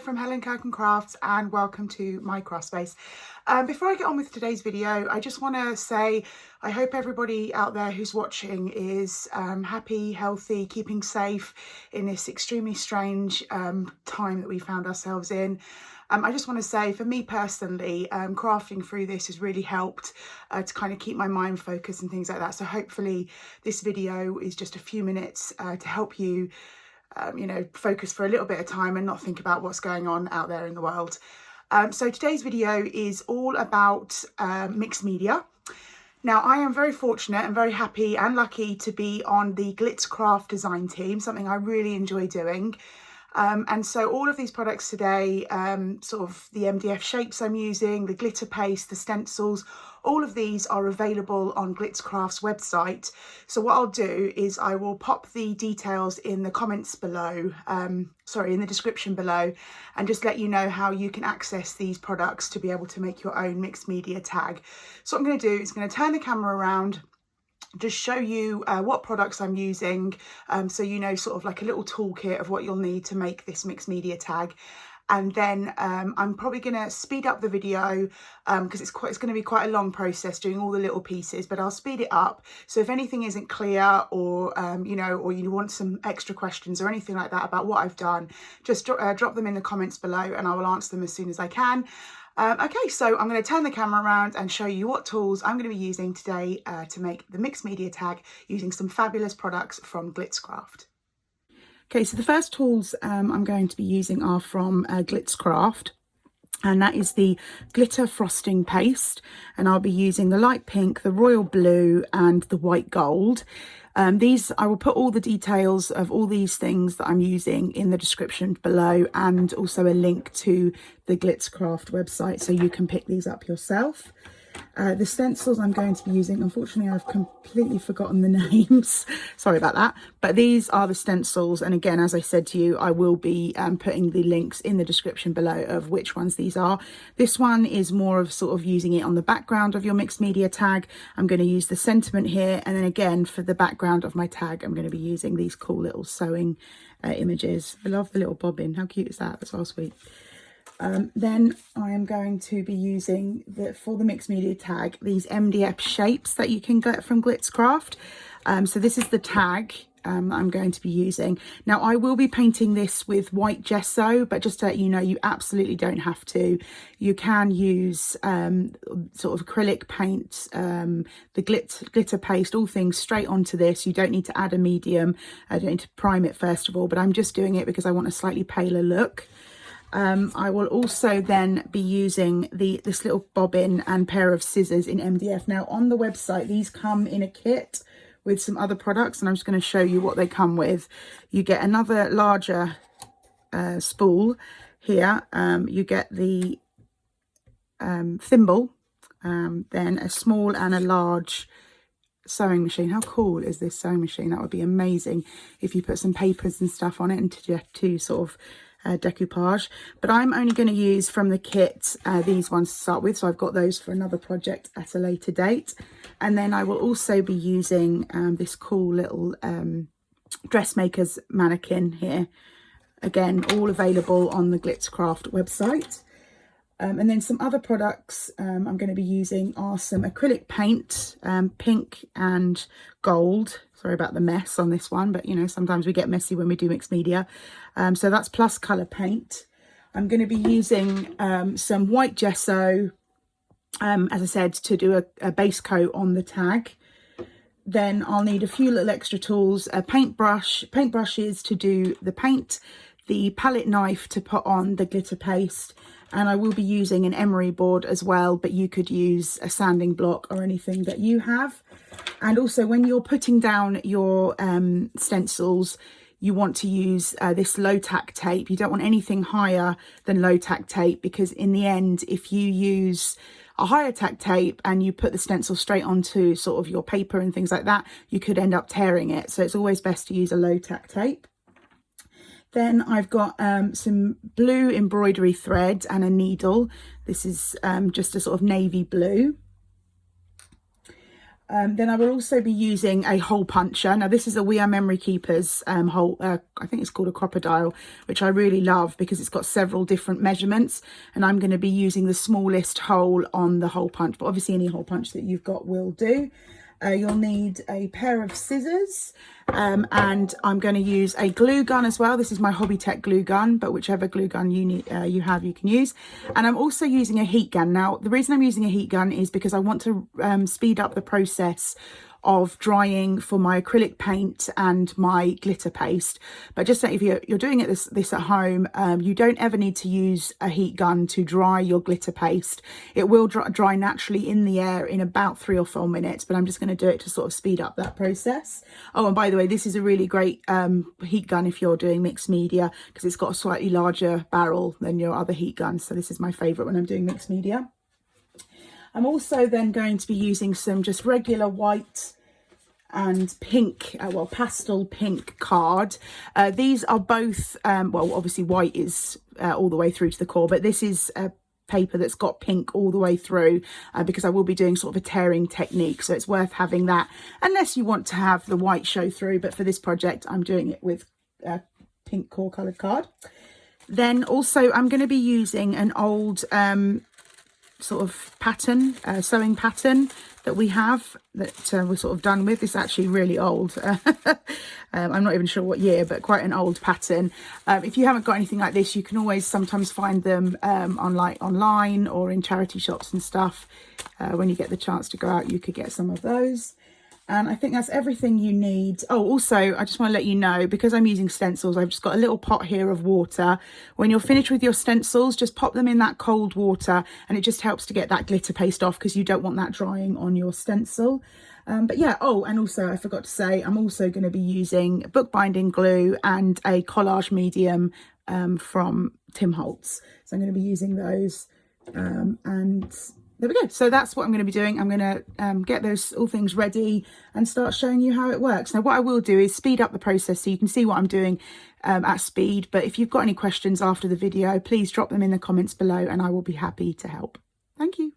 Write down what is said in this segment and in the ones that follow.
from Helen Kirkham Crafts and welcome to my craft space. Before I get on with today's video, I just want to say I hope everybody out there who's watching is happy, healthy, keeping safe in this extremely strange time that we found ourselves in. I just want to say, for me personally, crafting through this has really helped to kind of keep my mind focused and things like that. So hopefully this video is just a few minutes to help you focus for a little bit of time and not think about what's going on out there in the world. So today's video is all about mixed media. Now, I am very fortunate and very happy and lucky to be on the Glitzcraft design team, something I really enjoy doing. And so all of these products today, sort of the MDF shapes I'm using, the glitter paste, the stencils, all of these are available on Glitzcraft's website. So what I'll do is I will pop the details in the comments below, in the description below, and just let you know how you can access these products to be able to make your own mixed media tag. So what I'm going to do is going to turn the camera around, just show you what products I'm using, so you know sort of like a little toolkit of what you'll need to make this mixed media tag. And then I'm probably going to speed up the video because it's going to be quite a long process doing all the little pieces, but I'll speed it up. So if anything isn't clear or, or you want some extra questions or anything like that about what I've done, just drop them in the comments below and I will answer them as soon as I can. Okay, so I'm going to turn the camera around and show you what tools I'm going to be using today to make the mixed media tag using some fabulous products from Glitzcraft. Okay, so the first tools I'm going to be using are from Glitzcraft, and that is the glitter frosting paste, and I'll be using the light pink, the royal blue and the white gold. I will put all the details of all these things that I'm using in the description below, and also a link to the Glitzcraft website so you can pick these up yourself. The stencils I'm going to be using, unfortunately I've completely forgotten the names, sorry about that, but these are the stencils, and again, as I said to you, I will be putting the links in the description below of which ones these are. This one is more of sort of using it on the background of your mixed media tag. I'm going to use the sentiment here, and then again for the background of my tag I'm going to be using these cool little sewing images. I love the little bobbin, how cute is that? That's so sweet. Then I am going to be using, for the mixed media tag, these MDF shapes that you can get from Glitzcraft. So this is the tag I'm going to be using. Now I will be painting this with white gesso, but just to let you know, you absolutely don't have to. You can use sort of acrylic paint, the glitter paste, all things straight onto this. You don't need to add a medium. I don't need to prime it first of all, but I'm just doing it because I want a slightly paler look. I will also then be using this little bobbin and pair of scissors in MDF. Now on the website, these come in a kit with some other products, and I'm just going to show you what they come with. You get another larger spool here. You get the thimble, then a small and a large sewing machine. How cool is this sewing machine? That would be amazing if you put some papers and stuff on it and to sort of decoupage. But I'm only going to use from the kit these ones to start with, so I've got those for another project at a later date. And then I will also be using this cool little dressmakers mannequin here, again all available on the Glitzcraft website. And then some other products I'm going to be using are some acrylic paint, pink and gold. Sorry about the mess on this one, but sometimes we get messy when we do mixed media. So that's plus colour paint. I'm going to be using some white gesso, as I said, to do a base coat on the tag. Then I'll need a few little extra tools, a paintbrushes to do the paint, the palette knife to put on the glitter paste, and I will be using an emery board as well, but you could use a sanding block or anything that you have. And also when you're putting down your stencils, you want to use this low tack tape. You don't want anything higher than low tack tape, because in the end, if you use a higher tack tape and you put the stencil straight onto sort of your paper and things like that, you could end up tearing it. So it's always best to use a low tack tape. Then I've got some blue embroidery thread and a needle. This is just a sort of navy blue. Then I will also be using a hole puncher. Now this is a We Are Memory Keepers hole, I think it's called a crocodile, which I really love because it's got several different measurements, and I'm going to be using the smallest hole on the hole punch, but obviously any hole punch that you've got will do. You'll need a pair of scissors, and I'm going to use a glue gun as well. This is my Hobbytech glue gun, but whichever glue gun you need, you can use. And I'm also using a heat gun. Now, the reason I'm using a heat gun is because I want to speed up the process of drying for my acrylic paint and my glitter paste. But just so if you're doing it this at home, you don't ever need to use a heat gun to dry your glitter paste. It will dry naturally in the air in about 3 or 4 minutes, but I'm just going to do it to sort of speed up that process. Oh, and by the way, this is a really great heat gun if you're doing mixed media, because it's got a slightly larger barrel than your other heat guns. So this is my favourite when I'm doing mixed media. I'm also then going to be using some just regular white and pink, well, pastel pink card. These are both, well, obviously white is all the way through to the core, but this is a paper that's got pink all the way through, because I will be doing sort of a tearing technique. So it's worth having that, unless you want to have the white show through. But for this project, I'm doing it with pink core coloured card. Then also I'm going to be using an old sort of pattern, sewing pattern that we have that we're sort of done with. It's actually really old. I'm not even sure what year, but quite an old pattern. If you haven't got anything like this, you can always sometimes find them online or in charity shops and stuff. When you get the chance to go out, you could get some of those. And I think that's everything you need. Oh, also, I just want to let you know, because I'm using stencils, I've just got a little pot here of water. When you're finished with your stencils, just pop them in that cold water, and it just helps to get that glitter paste off, because you don't want that drying on your stencil. But yeah, oh, and also I forgot to say, I'm also going to be using bookbinding glue and a collage medium from Tim Holtz. So I'm going to be using those, and there we go. So that's what I'm going to be doing. I'm going to get those all things ready and start showing you how it works. Now, what I will do is speed up the process so you can see what I'm doing at speed. But if you've got any questions after the video, please drop them in the comments below and I will be happy to help. Thank you.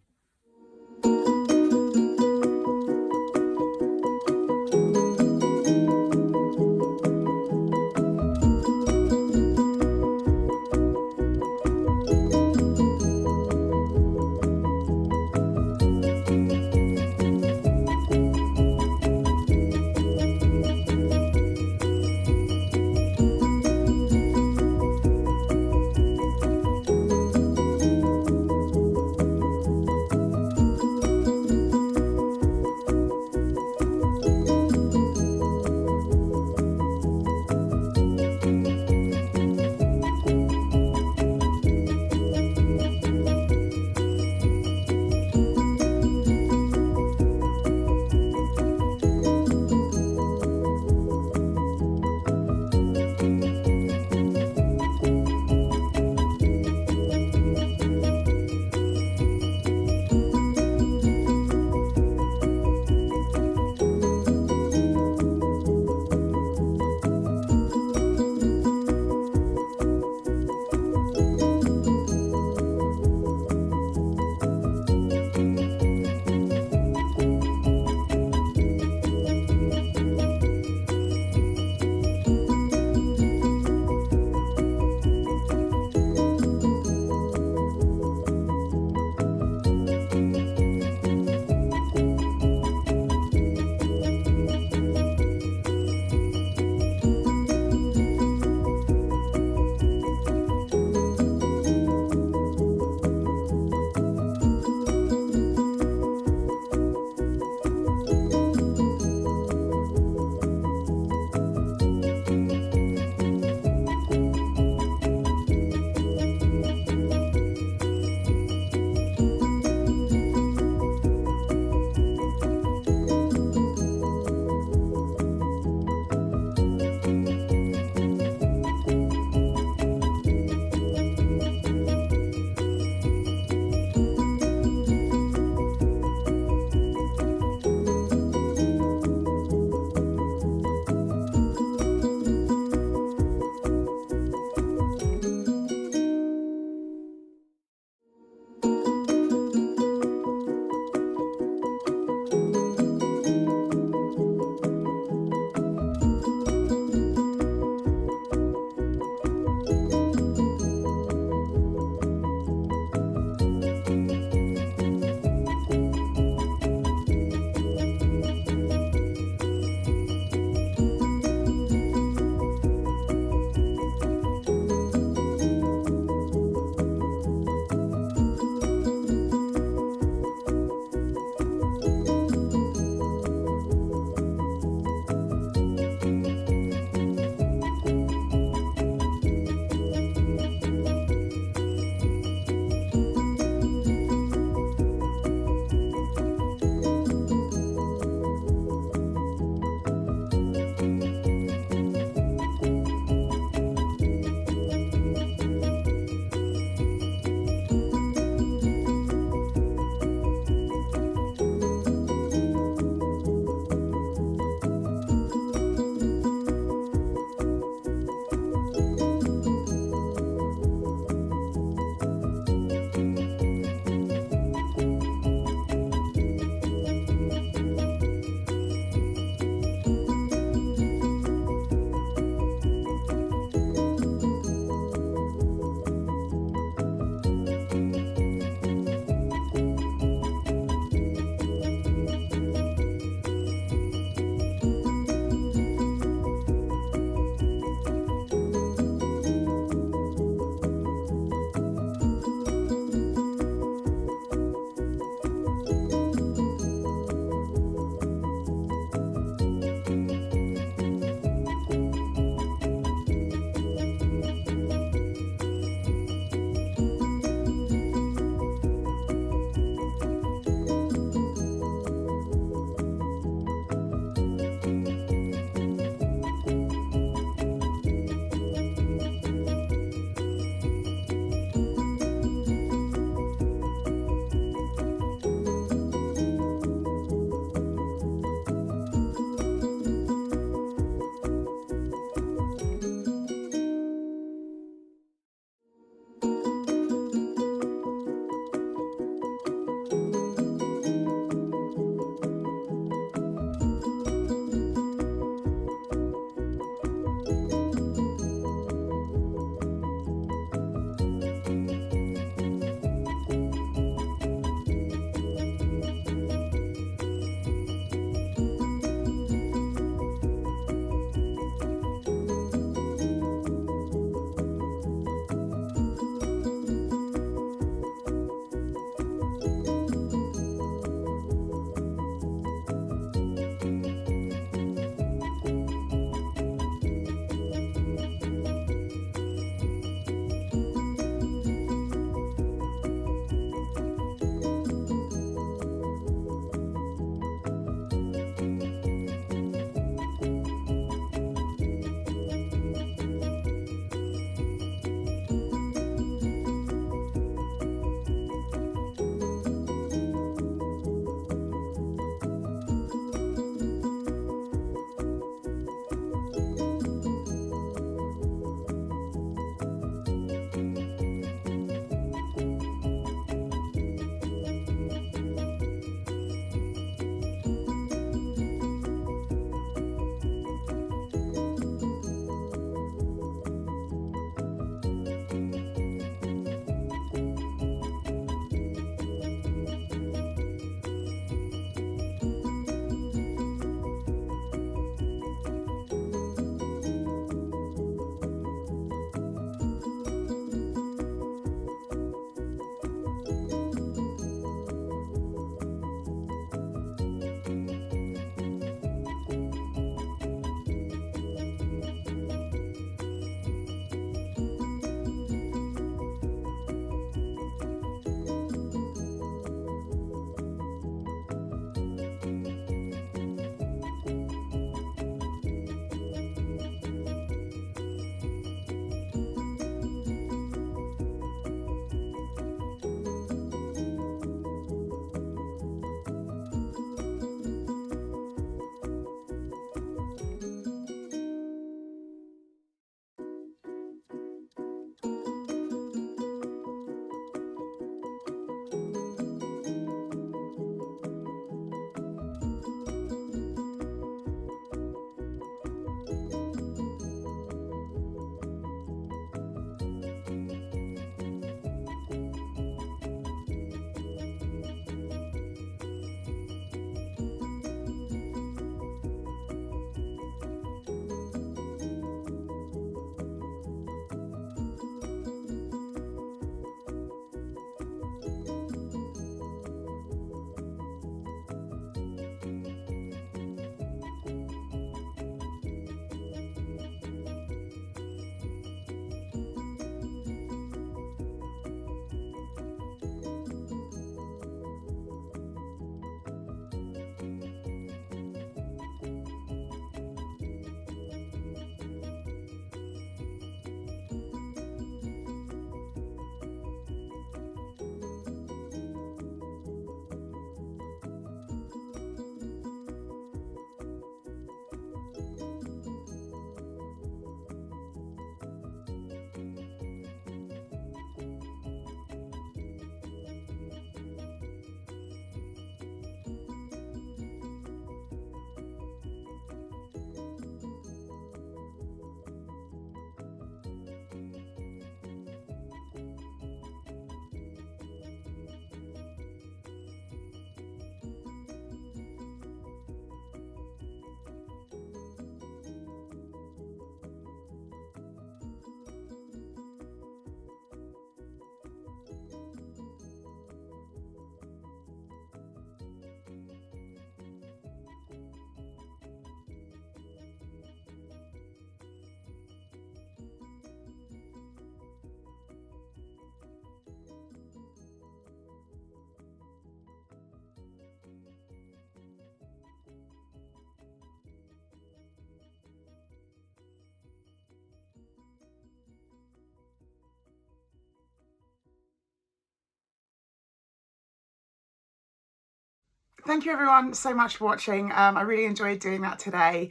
thank you everyone so much for watching. I really enjoyed doing that today.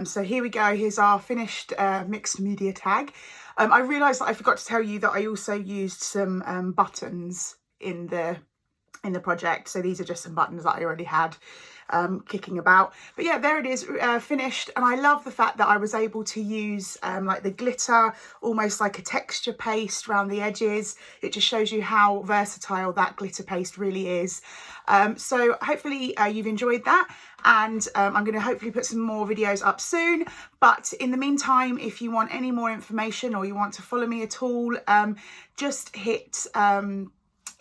So here we go. Here's our finished mixed media tag. I realised that I forgot to tell you that I also used some buttons in the project. So these are just some buttons that I already had kicking about. But yeah, there it is, finished. And I love the fact that I was able to use like the glitter, almost like a texture paste around the edges. It just shows you how versatile that glitter paste really is. So hopefully you've enjoyed that, and I'm going to hopefully put some more videos up soon. But in the meantime, if you want any more information or you want to follow me at all, just hit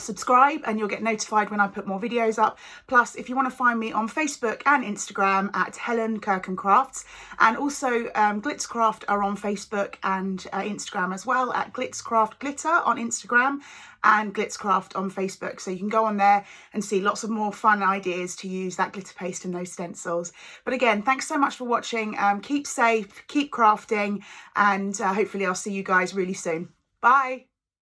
subscribe and you'll get notified when I put more videos up. Plus, if you want to find me on Facebook and Instagram at Helen Kirkham Crafts, and also Glitzcraft are on Facebook and Instagram as well, at Glitzcraft Glitter on Instagram and Glitzcraft on Facebook. So you can go on there and see lots of more fun ideas to use that glitter paste and those stencils. But again, thanks so much for watching. Keep safe, keep crafting, and hopefully I'll see you guys really soon. Bye.